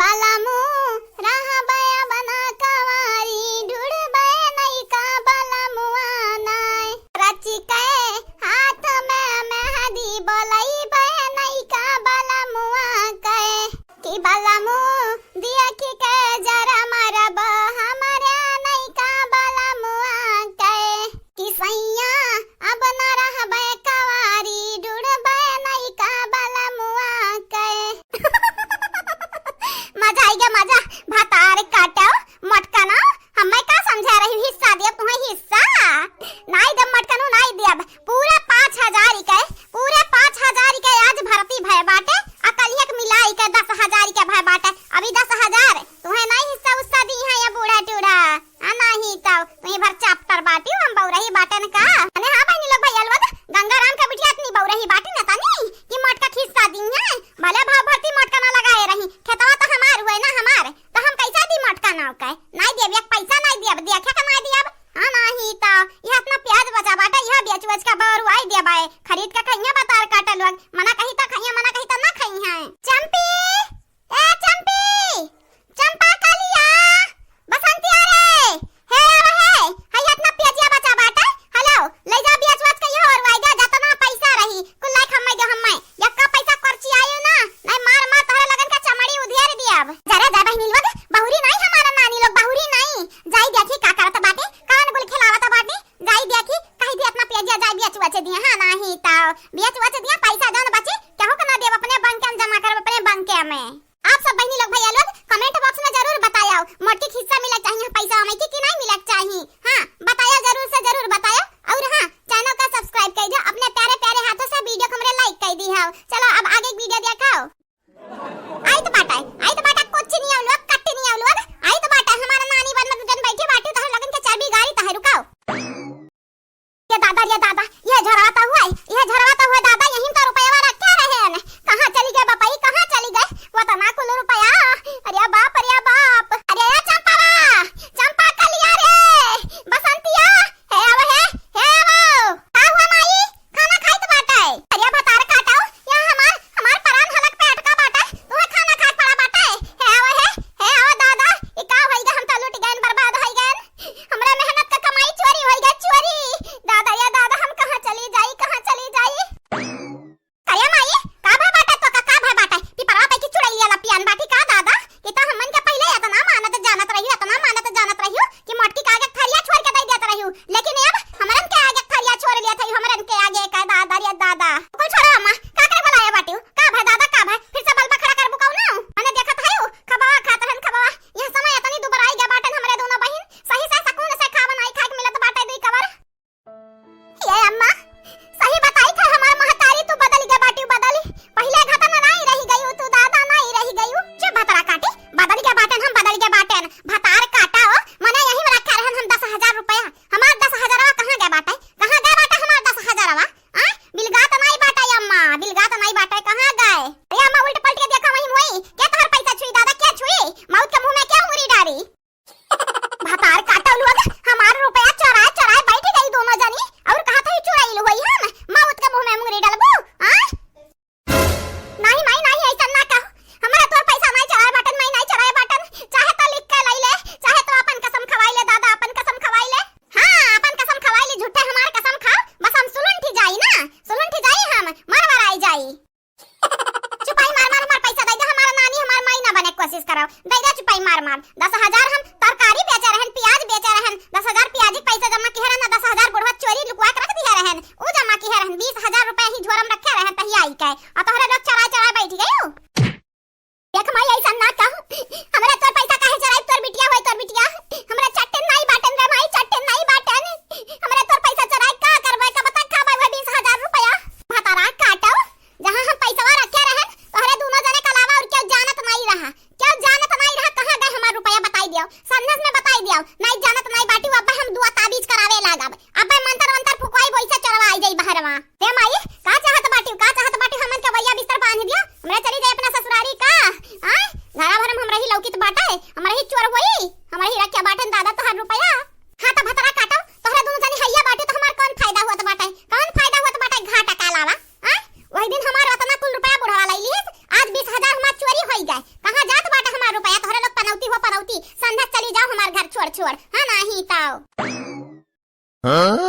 बालामू रहा बया बना कवारी ढूढ़ बया नहीं का बालामुआ नाय रची के हाथ में मेहंदी बोलाई बया नहीं का बालामुआ के कि बालामू दिया की के जरा मरब हमारे नहीं का बालामुआ के कि सैया अब न रह बया कवारी ढूढ़ बया नहीं का बालामुआ के मजा आएगा मजा भातार काटाओ मटका ना हमें का समझा रही हिस्सा दिया तुम्हें हिस्सा नहीं दे मटका नु नहीं दिया पूरे 5000 के पूरे 5000 के आज भर्ती भय बाटे अकल एक मिलाई के 10000 के भय बाटे अभी 10000 तुम्हें नहीं हिस्सा उस्सा दी है ये बूढ़ा टूढ़ा नहीं तो तुम्हें भर चैप्टर बाटी हम बौरही बाटन का अने हां बहनी लोग भैया लोग गंगाराम का बिटिया इतनी बौरही बाटी ना तानी कि मटका हिस्सा दी है भले भाव भर्ती मटका ना लगाए रही खेतवा तो हमार हुए ना हमार तो हम कैसा दी मटका ना का नहीं देब एक पैसा नहीं देब देखे का नहीं देब हां नहीं तो ये अपना प्याज बचा बाटा यह बेच बेच का बरू आई देब आए खरीद का खइया बतार काटे लोग मना कही तो खइया मना कही तो ना खई है चंपी ए चंपी चंपा कालिया बसंती आ रे हे हाय अपना प्याजिया बचा बाटा हेलो ले जा बेच बेच के ये और वाइदा जतना पैसा रही कुल लाइक हम्मे यक्का पैसा खर्ची आयो ना नहीं मार मार तोरे लगन का चमड़ी उधियार दियाब जरा जा बहनी लोग बहुरी नहीं हमारा नानी लोग बहुरी नहीं जाई देखी का करत बाटे कान गुल खिलावत बाटे जाई देखी कहि दे अपना पेजिया जाई बेच वच दिया हां नहीं तो बेच वच दिया पैसा जन बचे केहू के ना देब अपने बैंक में जमा करब अपने बैंक में आप सब बहनी लोग भैया लोग कमेंट बॉक्स में जरूर बताओ मोटी हिस्सा मिला चाहिए पैसा हमें कि नहीं मिला चाहिए हां बताया जरूर से जरूर बताओ और हां चैनल का सब्सक्राइब कर दो अपने प्यारे प्यारे हाथों से वीडियो को हमरे लाइक कर दी है चलो अब आगे एक वीडियो दिखाओ आई तो बाटा कुछ नहीं आउ लोग कट्टी नहीं आउ लोग आई तो बाटा हमारा नानी बन में जन बैठे बाटे तो लगन के चाबी गाड़ी तो है रुकाओ ये दादा ये झरवाता हुआ दादा यहीं तो रुपया रखे रहे हैं कहां चली गए बापाई कहां चली गए वो तो ना कुल रुपया अरे बाप अरे चंपा कलिया रे बसंतिया है वो का हुआ माई खाना खाई तो बाटा है अरे बतार काटाओ या हमार परान हलक पे अटका बाटा तुम्हें खाना खा पड़ा बाटा है वो दादा ई का होई ग हम तो लूट गए बर्बाद होई गए हमरा मेहनत का कमाई चोरी होई गई चोरी दादा हम कहां चली जाई कया माई का भाई बाटा तो का भाई बाटा पिपरा पे की चुड़ैलिया लपियान बाटी का दादा ई तो हमन के पहले इतना मानत जानत रही कि मटकी का आगे थरिया छोड़ के दे देत रही लेकिन अब हमरन के आगे थरिया छोड़ लिया था हमरन के आगे का दादा रे दादा को छोड़ो अम्मा का कर बुलाया बाटी का भाई दादा का भाई फिर से बलबा खड़ा कर बुकाऊ ना मैंने देखत है खबावा खात रहन खबावा यह समय इतनी दुबर आई गया बाटन हमरे दोनों बहन सही से सकून से खावन आई खाक मिलत बाटे दुई कवर ये अम्मा सही बताई था हमार महतारी तू बदल गई बाटी बदली पहले घटन नहीं रही गई तू दादा नहीं रही गई चुप भतरा काटी बदल के बाटन हम बदल के बाटन भतार काटाओ मने यहीं में रखा रहन हम 10000 रुपया हमार 10000 कहां गए बाटे हमार 10000 बिलगात नहीं बाटा अम्मा बिलगात नहीं बाटा कहां गए अरे अम्मा उल्ट पलट के देखो वहीं मोई क्या तोहर पैसा छुई दादा क्या छुई मौत के मुंह में क्या उंगली डाली भतार काटा लोग हमार रुपया चोराए बैठ गई दोनों जनी और कहा था चुराई लो वही हम मौत के मुंह में उंगली डालबो नहीं माई नहीं ऐसा ना कहो हमरा तोर पैसा नहीं चराए बाटन मैं नहीं चराए बाटन चाहे तो लिख के लई ले चाहे तो अपन कसम खवाई ले दादा अपन कसम खवाई ले हां अपन कसम खवाई ले झूठे हमार कसम खाओ बस हम सुलंठी जाई हम मरवर आई जाई चुपाई मार पैसा दे दे हमारा नानी हमार माई ना बने कोशिश कराओ दे दे चुपाई मार 10000 हम तरकारी बेचे रहन प्याज बेचे रहन 10000 प्याज पैसा जमा की रहन 10000 बुढ़वा चोरी लुकवा के रख दिया रहन उ जमा की रहन 20000 रुपया ही झोरम रखे रहन तही आई के आ तोहरे लोग चरा बैठ गयो देख माई ऐसा ना कहो हमरा तोर पैसा काहे चराई तोर बिटिया हमरा चट्टन नहीं बाटन रे माई चट्टन नहीं बाटन हमरा तोर पैसा चराई का करबै का बता खाबै 20000 रुपया भतारा काटो जहां हम पैसा रखे रहन तोहरे दोनों जने के अलावा और क्यों जानत नहीं रहा कहां गए हमार रुपया बताई दियो संदेश में बताई दियो नहीं जानत नहीं बाटी अब हम दुआ ताबीज करावे लागब अब मंत्र फुकवाई वैसे चढ़वा आई जाई बहरवा रे माई का चाहत बाटी हमन के भैया बिस्तर बांध दियो हमरा चली जाए अपना ससुरारी का घरा भरम हम रही लौकित बाटा हमरा ही चोर होई हमरा ही रखे बाटन दादा तोहर रुपया हां त भतरा काटो तोहरा दोनों जने हैया बाटी तो हमार कौन फायदा हुआ बाटा घाटा का लावा वही दिन हमार उतना कुल रुपया बुढ़वा लई ली आज 20000 हमार चोरी होई गए कहां जात बाटा Huh?